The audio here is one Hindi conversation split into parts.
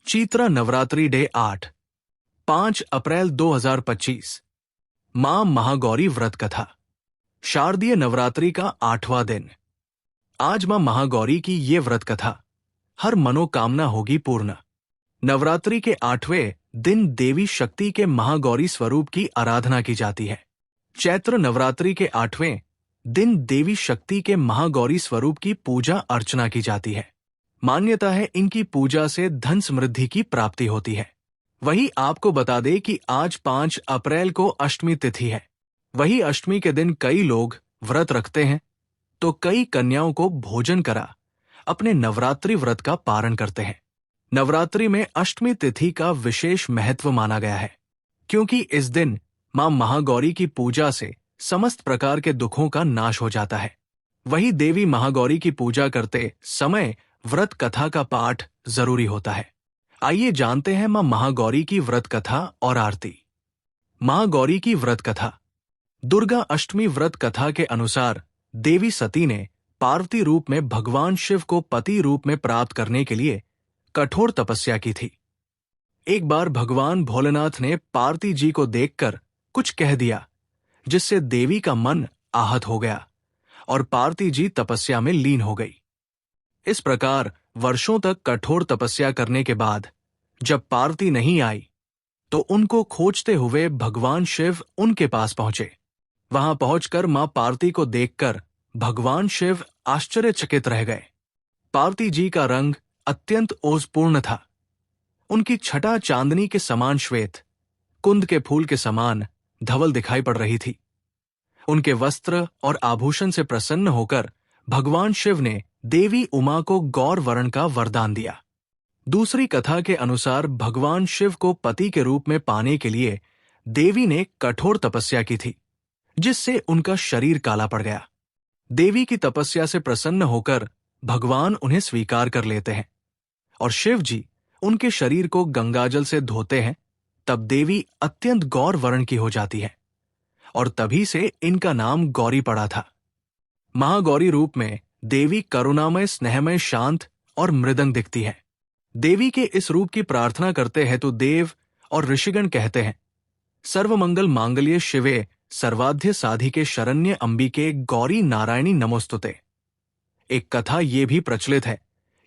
चैत्र नवरात्रि डे 8, 5 अप्रैल 2025। मां महागौरी व्रत कथा। शारदीय नवरात्रि का 8वां दिन। आज मां महागौरी की ये व्रत कथा हर मनोकामना होगी पूर्ण। नवरात्रि के 8वें दिन देवी शक्ति के महागौरी स्वरूप की आराधना की जाती है। चैत्र नवरात्रि के 8वें दिन देवी शक्ति के महागौरी स्वरूप की पूजा अर्चना की जाती है। मान्यता है इनकी पूजा से धन समृद्धि की प्राप्ति होती है। वही आपको बता दे कि आज 5 अप्रैल को अष्टमी तिथि है। वही अष्टमी के दिन कई लोग व्रत रखते हैं तो कई कन्याओं को भोजन करा अपने नवरात्रि व्रत का पारण करते हैं। नवरात्रि में अष्टमी तिथि का विशेष महत्व माना गया है, क्योंकि इस दिन मां महागौरी की पूजा से समस्त प्रकार के दुखों का नाश हो जाता है। वही देवी महागौरी की पूजा करते समय व्रत कथा का पाठ जरूरी होता है। आइए जानते हैं मां महागौरी की व्रत कथा और आरती। महागौरी की व्रत कथा। दुर्गा अष्टमी व्रत कथा के अनुसार देवी सती ने पार्वती रूप में भगवान शिव को पति रूप में प्राप्त करने के लिए कठोर तपस्या की थी। एक बार भगवान भोलेनाथ ने पार्वती जी को देखकर कुछ कह दिया, जिससे देवी का मन आहत हो गया और पार्वती जी तपस्या में लीन हो गई। इस प्रकार वर्षों तक कठोर तपस्या करने के बाद जब पार्वती नहीं आई तो उनको खोजते हुए भगवान शिव उनके पास पहुंचे। वहां पहुंचकर मां पार्वती को देखकर भगवान शिव आश्चर्यचकित रह गए। पार्वती जी का रंग अत्यंत ओजपूर्ण था। उनकी छटा चांदनी के समान श्वेत, कुंद के फूल के समान धवल दिखाई पड़ रही थी। उनके वस्त्र और आभूषण से प्रसन्न होकर भगवान शिव ने देवी उमा को गौर वर्ण का वरदान दिया। दूसरी कथा के अनुसार भगवान शिव को पति के रूप में पाने के लिए देवी ने कठोर तपस्या की थी, जिससे उनका शरीर काला पड़ गया। देवी की तपस्या से प्रसन्न होकर भगवान उन्हें स्वीकार कर लेते हैं और शिव जी उनके शरीर को गंगाजल से धोते हैं। तब देवी अत्यंत गौर वर्ण की हो जाती है और तभी से इनका नाम गौरी पड़ा था। महागौरी रूप में देवी करुणामय, स्नेहमय, शांत और मृदंग दिखती है। देवी के इस रूप की प्रार्थना करते हैं तो देव और ऋषिगण कहते हैं, सर्वमंगल मांगल्ये शिवे सर्वाध्य साधिके शरण्य अंबिके गौरी नारायणी नमोस्तुते। एक कथा ये भी प्रचलित है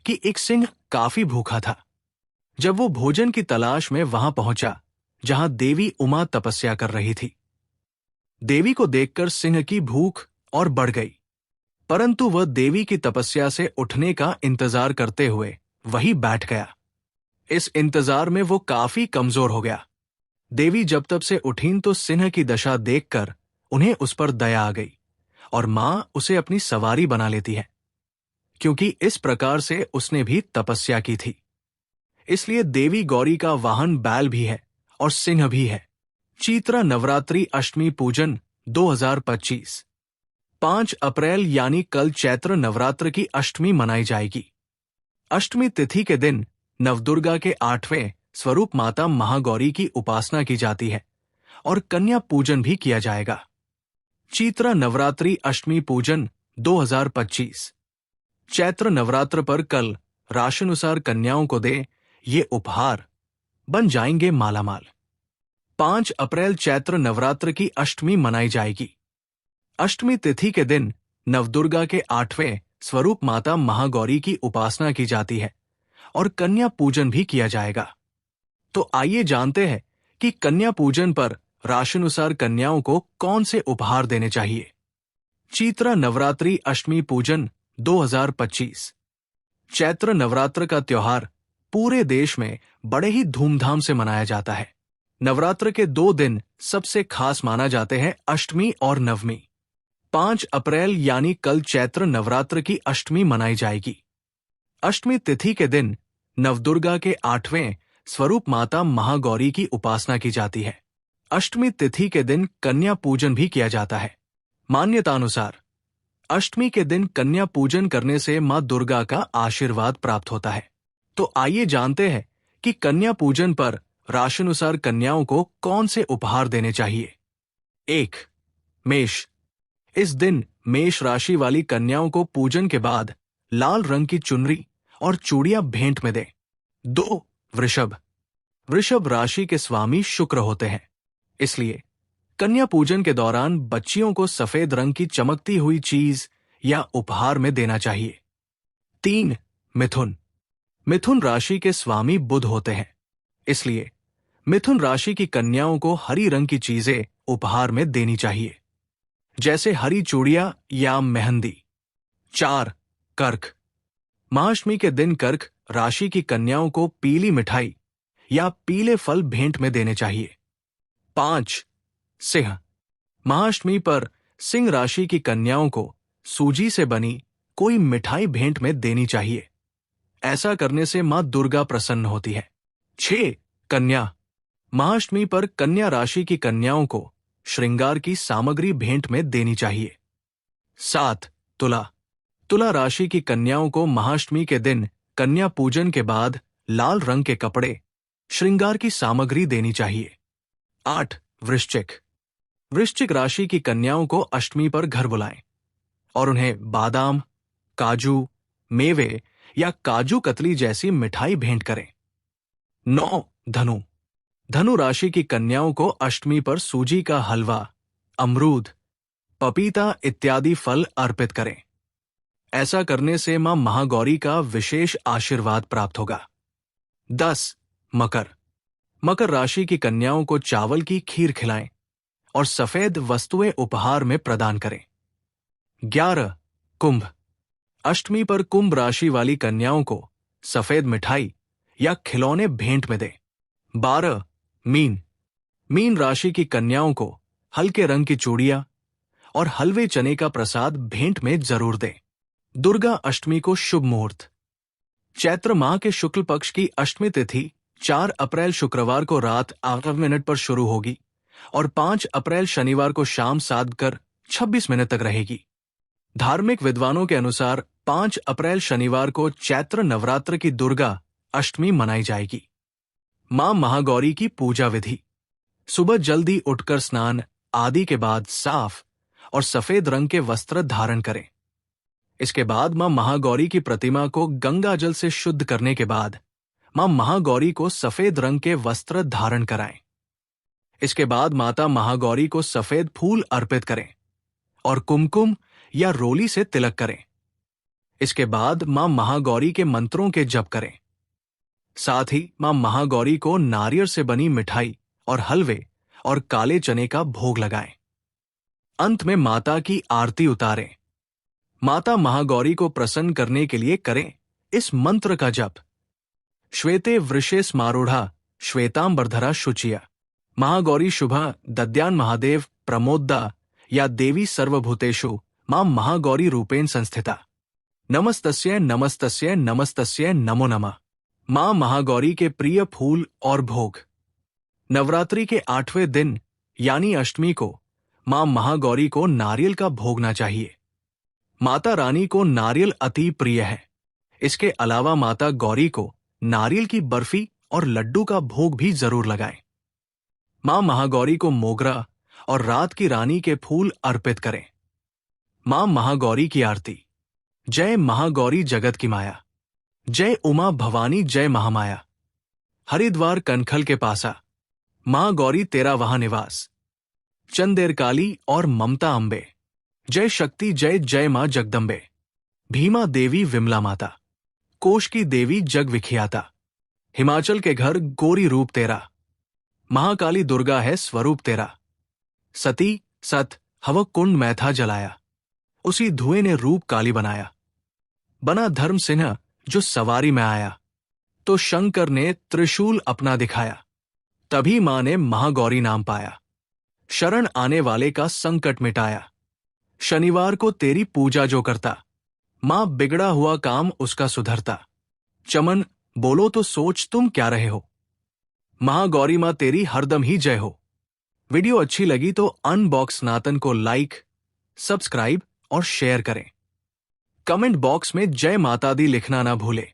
कि एक सिंह काफी भूखा था। जब वो भोजन की तलाश में वहां पहुंचा जहां देवी उमा तपस्या कर रही थी। देवी को देखकर सिंह की भूख और बढ़ गई, परंतु वह देवी की तपस्या से उठने का इंतजार करते हुए वहीं बैठ गया। इस इंतजार में वो काफी कमजोर हो गया। देवी जब तब से उठीं तो सिंह की दशा देखकर उन्हें उस पर दया आ गई और मां उसे अपनी सवारी बना लेती है, क्योंकि इस प्रकार से उसने भी तपस्या की थी। इसलिए देवी गौरी का वाहन बैल भी है और सिंह भी है। चैत्र नवरात्रि अष्टमी पूजन 2025। 5 अप्रैल यानी कल चैत्र नवरात्र की अष्टमी मनाई जाएगी। अष्टमी तिथि के दिन नवदुर्गा के 8वें स्वरूप माता महागौरी की उपासना की जाती है और कन्या पूजन भी किया जाएगा। चैत्र नवरात्रि अष्टमी पूजन 2025। चैत्र नवरात्र पर कल राशिनुसार कन्याओं को दे ये उपहार, बन जाएंगे मालामाल। 5 अप्रैल चैत्र नवरात्र की अष्टमी मनाई जाएगी। अष्टमी तिथि के दिन नवदुर्गा के 8वें स्वरूप माता महागौरी की उपासना की जाती है और कन्या पूजन भी किया जाएगा। तो आइए जानते हैं कि कन्या पूजन पर राशिनुसार कन्याओं को कौन से उपहार देने चाहिए। चैत्र नवरात्रि अष्टमी पूजन 2025। चैत्र नवरात्र का त्योहार पूरे देश में बड़े ही धूमधाम से मनाया जाता है। नवरात्र के 2 दिन सबसे खास माना जाते हैं, अष्टमी और नवमी। 5 अप्रैल यानी कल चैत्र नवरात्र की अष्टमी मनाई जाएगी। अष्टमी तिथि के दिन नवदुर्गा के 8वें स्वरूप माता महागौरी की उपासना की जाती है। अष्टमी तिथि के दिन कन्या पूजन भी किया जाता है। मान्यतानुसार अष्टमी के दिन कन्या पूजन करने से मां दुर्गा का आशीर्वाद प्राप्त होता है। तो आइए जानते हैं कि कन्या पूजन पर राशिनुसार कन्याओं को कौन से उपहार देने चाहिए। 1. मेष। इस दिन मेष राशि वाली कन्याओं को पूजन के बाद लाल रंग की चुनरी और चूड़ियां भेंट में दें। 2. वृषभ। वृषभ राशि के स्वामी शुक्र होते हैं, इसलिए कन्या पूजन के दौरान बच्चियों को सफेद रंग की चमकती हुई चीज या उपहार में देना चाहिए। 3. मिथुन। मिथुन राशि के स्वामी बुध होते हैं, इसलिए मिथुन राशि की कन्याओं को हरी रंग की चीजें उपहार में देनी चाहिए, जैसे हरी चूड़ियां या मेहंदी। 4. कर्क। महाअष्टमी के दिन कर्क राशि की कन्याओं को पीली मिठाई या पीले फल भेंट में देने चाहिए। 5. सिंह। महाअष्टमी पर सिंह राशि की कन्याओं को सूजी से बनी कोई मिठाई भेंट में देनी चाहिए। ऐसा करने से मां दुर्गा प्रसन्न होती है। 6. कन्या। महाअष्टमी पर कन्या राशि की कन्याओं को श्रृंगार की सामग्री भेंट में देनी चाहिए। 7. तुला। तुला राशि की कन्याओं को महाअष्टमी के दिन कन्या पूजन के बाद लाल रंग के कपड़े, श्रृंगार की सामग्री देनी चाहिए। 8. वृश्चिक। वृश्चिक राशि की कन्याओं को अष्टमी पर घर बुलाएं और उन्हें बादाम, काजू, मेवे या काजू कतली जैसी मिठाई भेंट करें। 9. धनु। धनु राशि की कन्याओं को अष्टमी पर सूजी का हलवा, अमरूद, पपीता इत्यादि फल अर्पित करें। ऐसा करने से मां महागौरी का विशेष आशीर्वाद प्राप्त होगा। 10. मकर। मकर राशि की कन्याओं को चावल की खीर खिलाएं और सफेद वस्तुएं उपहार में प्रदान करें। 11. कुंभ। अष्टमी पर कुंभ राशि वाली कन्याओं को सफेद मिठाई या खिलौने भेंट में दें। 12. मीन। मीन राशि की कन्याओं को हल्के रंग की चूड़ियां और हलवे चने का प्रसाद भेंट में जरूर दें। दुर्गा अष्टमी को शुभ मुहूर्त। चैत्र माह के शुक्ल पक्ष की अष्टमी तिथि 4 अप्रैल शुक्रवार को रात 8 पर शुरू होगी और 5 अप्रैल शनिवार को शाम 7:26 तक रहेगी। धार्मिक विद्वानों के अनुसार 5 अप्रैल शनिवार को चैत्र नवरात्र की दुर्गा अष्टमी मनाई जाएगी। मां महागौरी की पूजा विधि। सुबह जल्दी उठकर स्नान आदि के बाद साफ और सफेद रंग के वस्त्र धारण करें। इसके बाद मां महागौरी की प्रतिमा को गंगा जल से शुद्ध करने के बाद मां महागौरी को सफेद रंग के वस्त्र धारण कराएं। इसके बाद माता महागौरी को सफेद फूल अर्पित करें और कुमकुम या रोली से तिलक करें। इसके बाद मां महागौरी के मंत्रों के जप करें। साथ ही मां महागौरी को नारियल से बनी मिठाई और हलवे और काले चने का भोग लगाएं। अंत में माता की आरती उतारें। माता महागौरी को प्रसन्न करने के लिए करें इस मंत्र का जप। श्वेते वृषे स्मारूढ़ा श्वेतांबरधरा शुचिया महागौरी शुभा दद्यान महादेव प्रमोद्दा या देवी सर्वभूतेषु मां महागौरी रूपेण संस्थिता। नमस्तस्यै नमस्तस्यै नमस्तस्यै नमो नमः। मां महागौरी के प्रिय फूल और भोग। नवरात्रि के 8वें दिन यानी अष्टमी को मां महागौरी को नारियल का भोगना चाहिए। माता रानी को नारियल अति प्रिय है। इसके अलावा माता गौरी को नारियल की बर्फी और लड्डू का भोग भी जरूर लगाएं। मां महागौरी को मोगरा और रात की रानी के फूल अर्पित करें। मां महागौरी की आरती। जय महागौरी जगत की माया, जय उमा भवानी जय महामाया। हरिद्वार कनखल के पासा महागौरी तेरा वहां निवास। चंदेर काली और ममता अंबे, जय शक्ति जय जय मां जगदम्बे। भीमा देवी विमला माता, कोश की देवी जग विख्याता। हिमाचल के घर गोरी रूप तेरा, महाकाली दुर्गा है स्वरूप तेरा। सती सत हवक कुंड में था जलाया, उसी धुएं ने रूप काली बनाया। बना धर्म सिंह जो सवारी में आया, तो शंकर ने त्रिशूल अपना दिखाया। तभी मां ने महागौरी नाम पाया, शरण आने वाले का संकट मिटाया। शनिवार को तेरी पूजा जो करता, मां बिगड़ा हुआ काम उसका सुधरता। चमन बोलो तो सोच तुम क्या रहे हो, महागौरी मां तेरी हरदम ही जय हो। वीडियो अच्छी लगी तो अनबॉक्स सनातन को लाइक, सब्सक्राइब और शेयर करें। कमेंट बॉक्स में जय माता दी लिखना ना भूले।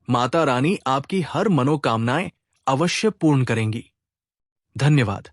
माता रानी आपकी हर मनोकामनाएं अवश्य पूर्ण करेंगी। धन्यवाद।